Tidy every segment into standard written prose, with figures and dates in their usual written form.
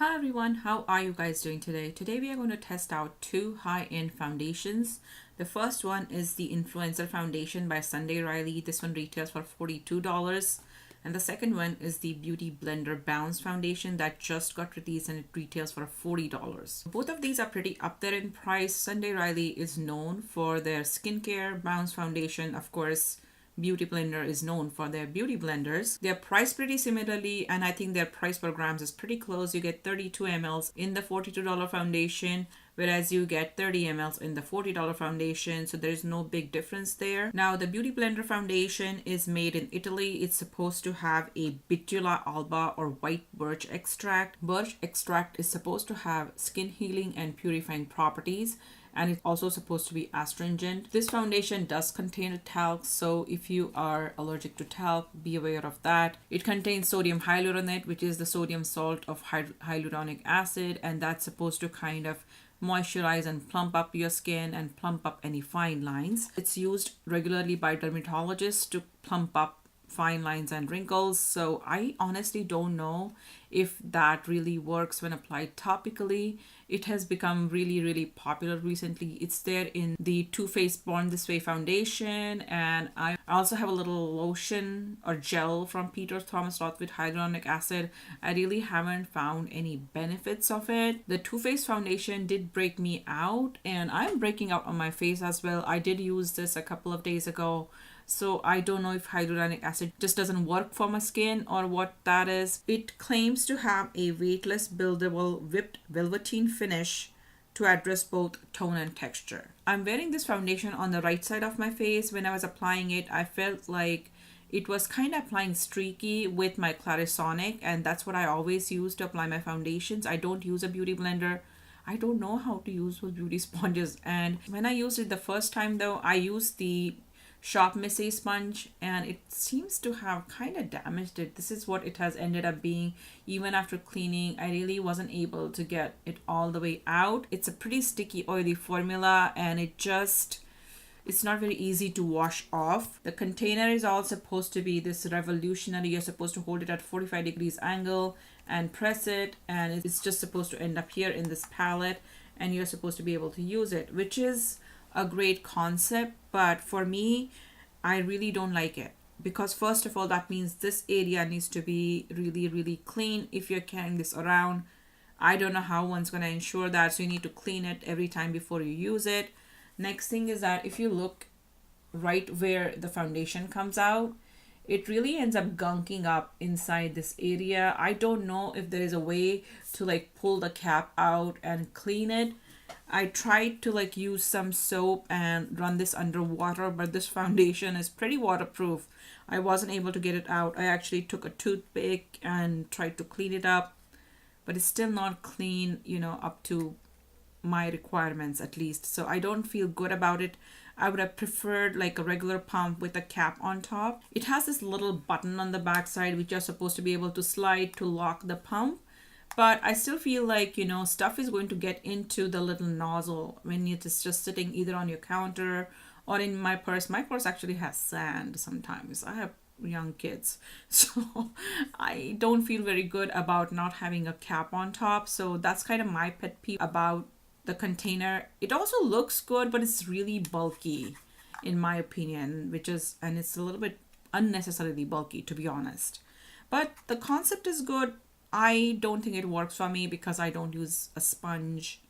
Hi everyone, how are you guys doing today? Today we are going to test out two high-end foundations. The first one is the Influencer Foundation by Sunday Riley. This one retails for $42. And the second one is the Beauty Blender Bounce Foundation that just got released and it retails for $40. Both of these are pretty up there in price. Sunday Riley is known for their skincare bounce foundation. Of course, Beauty Blender is known for their beauty blenders. They're priced pretty similarly, and I think their price per grams is pretty close. You get 32 mls in the $42 foundation, whereas you get 30 mls in the $40 foundation, so there's no big difference there. Now, the Beauty Blender foundation is made in Italy. It's supposed to have a Bitula alba or white birch extract. Birch extract is supposed to have skin healing and purifying properties, and it's also supposed to be astringent. This foundation does contain talc, so if you are allergic to talc, be aware of that. It contains sodium hyaluronate, which is the sodium salt of hyaluronic acid, and that's supposed to kind of moisturize and plump up your skin and plump up any fine lines. It's used regularly by dermatologists to plump up fine lines and wrinkles, so I honestly don't know if that really works when applied topically. It has become really popular recently. It's there in the Too Faced Born This Way foundation, and I also have a little lotion or gel from Peter Thomas Roth with hyaluronic acid. I really haven't found any benefits of it. The Too Faced foundation did break me out, and I'm breaking out on my face as well. I did use this a couple of days ago, so I don't know if hyaluronic acid just doesn't work for my skin or what that is. It claims to have a weightless, buildable, whipped velveteen finish to address both tone and texture. I'm wearing this foundation on the right side of my face. When I was applying it, I felt like it was kind of applying streaky with my Clarisonic, and that's what I always use to apply my foundations. I don't use a beauty blender. I don't know how to use those beauty sponges, and when I used it the first time though, I used the Shop Missy sponge, and it seems to have kind of damaged it. This is what it has ended up being. Even after cleaning, I really wasn't able to get it all the way out. It's a pretty sticky, oily formula, and it's not very easy to wash off. The container is all supposed to be this revolutionary. You're supposed to hold it at 45 degrees angle and press it, and it's just supposed to end up here in this palette, and you're supposed to be able to use it, which is a great concept, but for me, I really don't like it, because first of all, that means this area needs to be really clean if you're carrying this around. I don't know how one's going to ensure that, so you need to clean it every time before you use it. Next thing is that if you look right where the foundation comes out, it really ends up gunking up inside this area. I don't know if there is a way to like pull the cap out and clean it. I tried to like use some soap and run this under water, but this foundation is pretty waterproof. I wasn't able to get it out. I actually took a toothpick and tried to clean it up, but it's still not clean, up to my requirements at least. So I don't feel good about it. I would have preferred like a regular pump with a cap on top. It has this little button on the back side which you're supposed to be able to slide to lock the pump. But I still feel like, stuff is going to get into the little nozzle when it's just sitting either on your counter or in my purse. My purse actually has sand sometimes. I have young kids, so I don't feel very good about not having a cap on top. So that's kind of my pet peeve about the container. It also looks good, but it's really bulky in my opinion, and it's a little bit unnecessarily bulky, to be honest. But the concept is good. I don't think it works for me because I don't use a sponge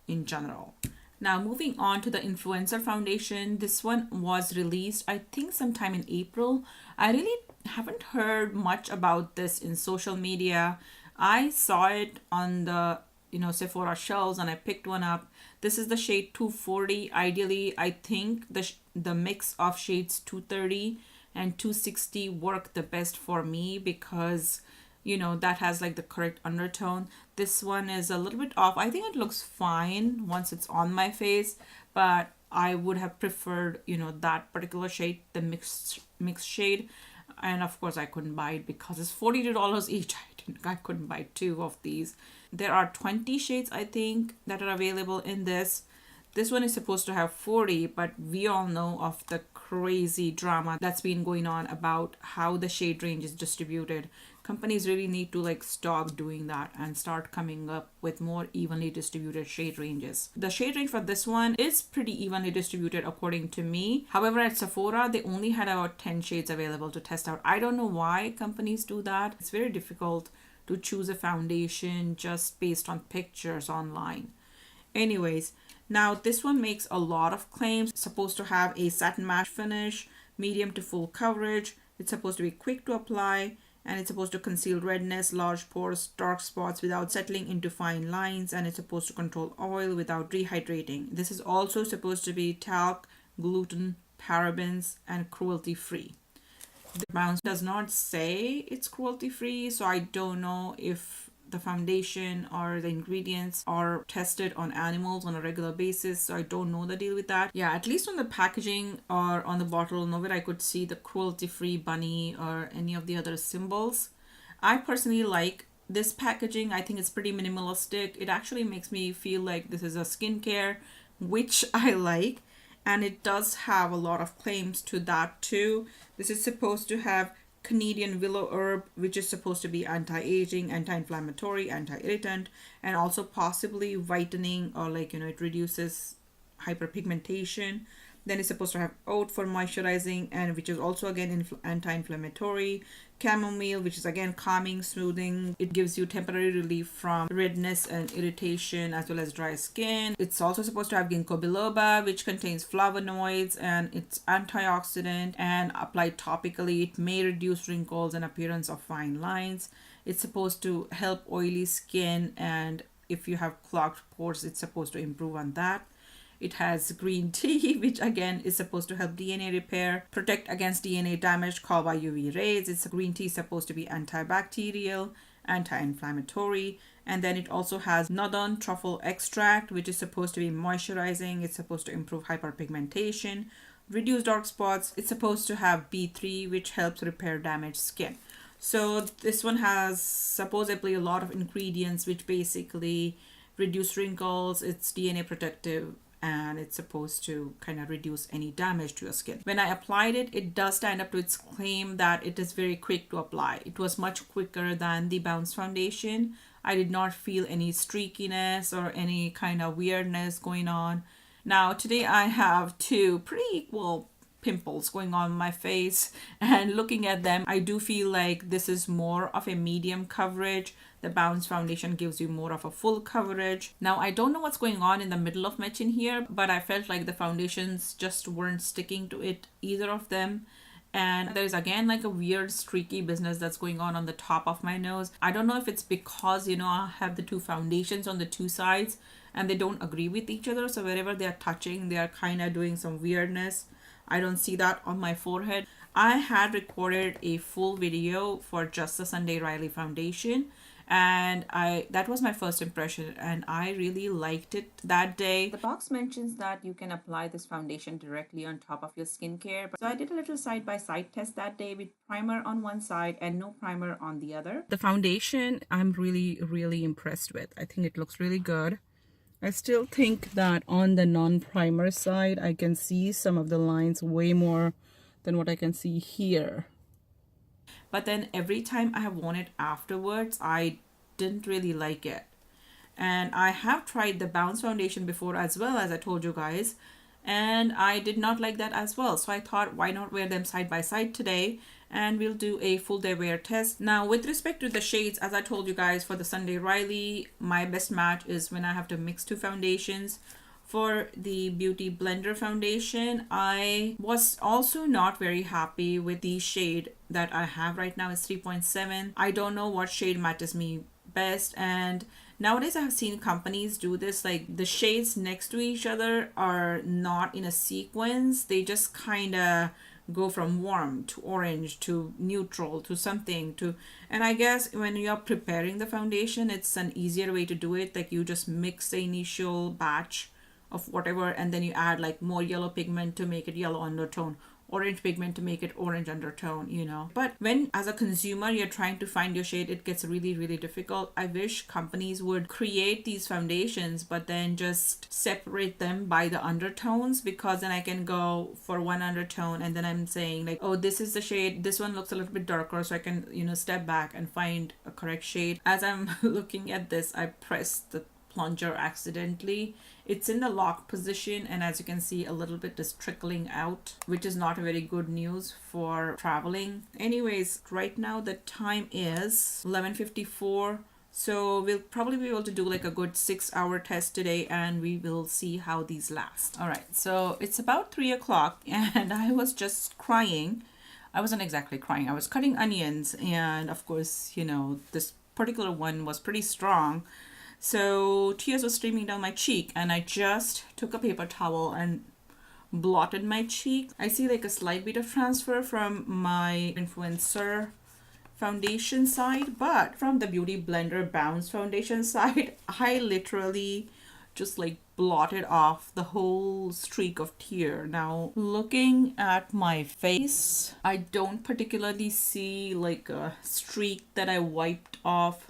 in general. Now, moving on to the Influencer Foundation. This one was released, I think, sometime in April. I really haven't heard much about this in social media. I saw it on the Sephora shelves and I picked one up. This is the shade 240. Ideally, I think the mix of shades 230 and 260 work the best for me because that has like the correct undertone. This one is a little bit off. I think it looks fine once it's on my face, but I would have preferred, that particular shade, the mixed shade. And of course I couldn't buy it because it's $42 each. I couldn't buy two of these. There are 20 shades, I think, that are available in this. This one is supposed to have 40, but we all know of the crazy drama that's been going on about how the shade range is distributed. Companies really need to like stop doing that and start coming up with more evenly distributed shade ranges. The shade range for this one is pretty evenly distributed according to me. However, at Sephora, they only had about 10 shades available to test out. I don't know why companies do that. It's very difficult to choose a foundation just based on pictures online. Anyways, now this one makes a lot of claims. It's supposed to have a satin matte finish, medium to full coverage. It's supposed to be quick to apply, and it's supposed to conceal redness, large pores, dark spots without settling into fine lines, and it's supposed to control oil without rehydrating. This is also supposed to be talc, gluten, parabens, and cruelty free. The bounce does not say it's cruelty free, so I don't know if the foundation or the ingredients are tested on animals on a regular basis, so I don't know the deal with that. Yeah, at least on the packaging or on the bottle, nowhere I could see the cruelty free bunny or any of the other symbols. I personally like this packaging. I think it's pretty minimalistic. It actually makes me feel like this is a skincare, which I like, and it does have a lot of claims to that too. This is supposed to have Canadian willow herb, which is supposed to be anti-aging, anti-inflammatory, anti-irritant, and also possibly whitening, or like, it reduces hyperpigmentation. Then it's supposed to have oat for moisturizing, and which is also again anti-inflammatory. Chamomile, which is again calming, smoothing. It gives you temporary relief from redness and irritation as well as dry skin. It's also supposed to have ginkgo biloba, which contains flavonoids, and it's antioxidant, and applied topically it may reduce wrinkles and appearance of fine lines. It's supposed to help oily skin, and if you have clogged pores, it's supposed to improve on that. It has green tea, which again is supposed to help DNA repair, protect against DNA damage caused by UV rays. It's green tea supposed to be antibacterial, anti-inflammatory, and then it also has northern truffle extract, which is supposed to be moisturizing. It's supposed to improve hyperpigmentation, reduce dark spots. It's supposed to have B3, which helps repair damaged skin. So this one has supposedly a lot of ingredients which basically reduce wrinkles. It's DNA protective, and it's supposed to kind of reduce any damage to your skin. When I applied it, it does stand up to its claim that it is very quick to apply. It was much quicker than the Bounce foundation. I did not feel any streakiness or any kind of weirdness going on. Now today I have two pretty equal pimples going on my face, and looking at them, I do feel like this is more of a medium coverage. The Bounce foundation gives you more of a full coverage. Now I don't know what's going on in the middle of my chin here, but I felt like the foundations just weren't sticking to it, either of them. And there's again like a weird streaky business that's going on the top of my nose. I don't know if it's because I have the two foundations on the two sides and they don't agree with each other, so wherever they're touching, they are kind of doing some weirdness. I don't see that on my forehead. I had recorded a full video for just the Sunday Riley foundation, and that was my first impression, and I really liked it that day. The box mentions that you can apply this foundation directly on top of your skincare, so I did a little side-by-side test that day with primer on one side and no primer on the other. The foundation I'm really impressed with. I think it looks really good. I still think that on the non-primer side, I can see some of the lines way more than what I can see here. But then every time I have worn it afterwards, I didn't really like it. And I have tried the Bounce foundation before as well, as I told you guys, and I did not like that as well. So I thought, why not wear them side by side today, and we'll do a full day wear test. Now with respect to the shades, as I told you guys, for the Sunday Riley, my best match is when I have to mix two foundations. For the Beauty Blender foundation, I was also not very happy with the shade that I have right now. It's 3.7. I don't know what shade matches me best, and nowadays I have seen companies do this, like the shades next to each other are not in a sequence. They just kind of go from warm to orange to neutral to something to, and I guess when you're preparing the foundation, it's an easier way to do it. Like you just mix the initial batch of whatever, and then you add like more yellow pigment to make it yellow undertone, orange pigment to make it orange undertone, you know. But when as a consumer you're trying to find your shade, it gets really, really difficult. I wish companies would create these foundations but then just separate them by the undertones, because then I can go for one undertone and then I'm saying like, oh, this is the shade, this one looks a little bit darker, so I can, you know, step back and find a correct shade. As I'm looking at this, I pressed the plunger accidentally. It's in the lock position, and as you can see, a little bit is trickling out, which is not very good news for traveling. Anyways, right now the time is 11:54, so we'll probably be able to do like a good 6-hour test today, and we will see how these last. All right, so it's about 3 o'clock and I was just crying. I wasn't exactly crying, I was cutting onions, and of course, you know, this particular one was pretty strong. So tears were streaming down my cheek, and I just took a paper towel and blotted my cheek. I see like a slight bit of transfer from my influencer foundation side, but from the Beauty Blender Bounce foundation side, I literally just like blotted off the whole streak of tear. Now looking at my face, I don't particularly see like a streak that I wiped off.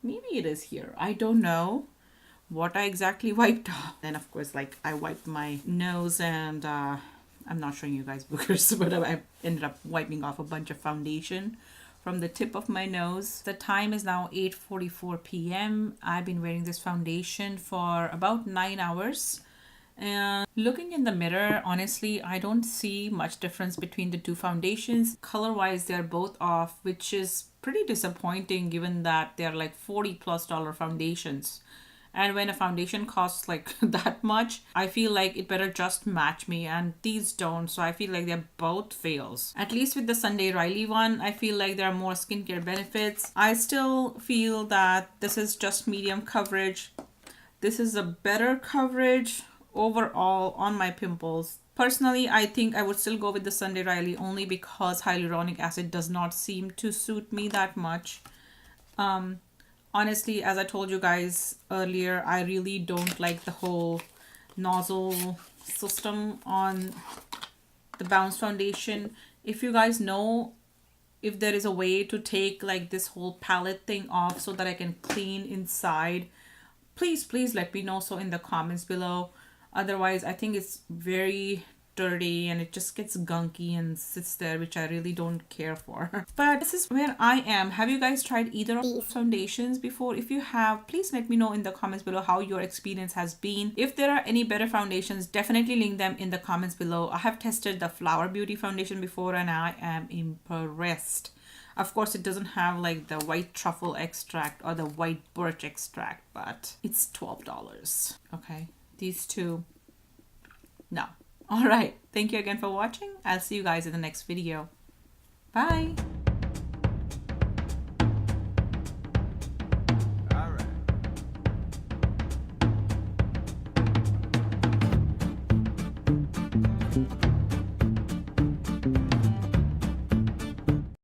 Maybe it is here. I don't know what I exactly wiped off. Then of course, like I wiped my nose, and I'm not showing you guys boogers, but I ended up wiping off a bunch of foundation from the tip of my nose. The time is now 8:44 p.m. I've been wearing this foundation for about 9 hours. And looking in the mirror, honestly, I don't see much difference between the two foundations. Color wise, they're both off, which is pretty disappointing given that they're like $40+ foundations. And when a foundation costs like that much, I feel like it better just match me, and these don't. So I feel like they're both fails. At least with the Sunday Riley one, I feel like there are more skincare benefits. I still feel that this is just medium coverage. This is a better coverage overall on my pimples. Personally, I think I would still go with the Sunday Riley only because hyaluronic acid does not seem to suit me that much. Honestly, as I told you guys earlier, I really don't like the whole nozzle system on the Bounce foundation. If you guys know if there is a way to take like this whole palette thing off so that I can clean inside, please let me know so in the comments below. Otherwise, I think it's very dirty and it just gets gunky and sits there, which I really don't care for. But this is where I am. Have you guys tried either of these foundations before? If you have, please let me know in the comments below how your experience has been. If there are any better foundations, definitely link them in the comments below. I have tested the Flower Beauty foundation before and I am impressed. Of course, it doesn't have like the white truffle extract or the white birch extract, but it's $12. Okay, these two, no. All right, thank you again for watching. I'll see you guys in the next video. Bye.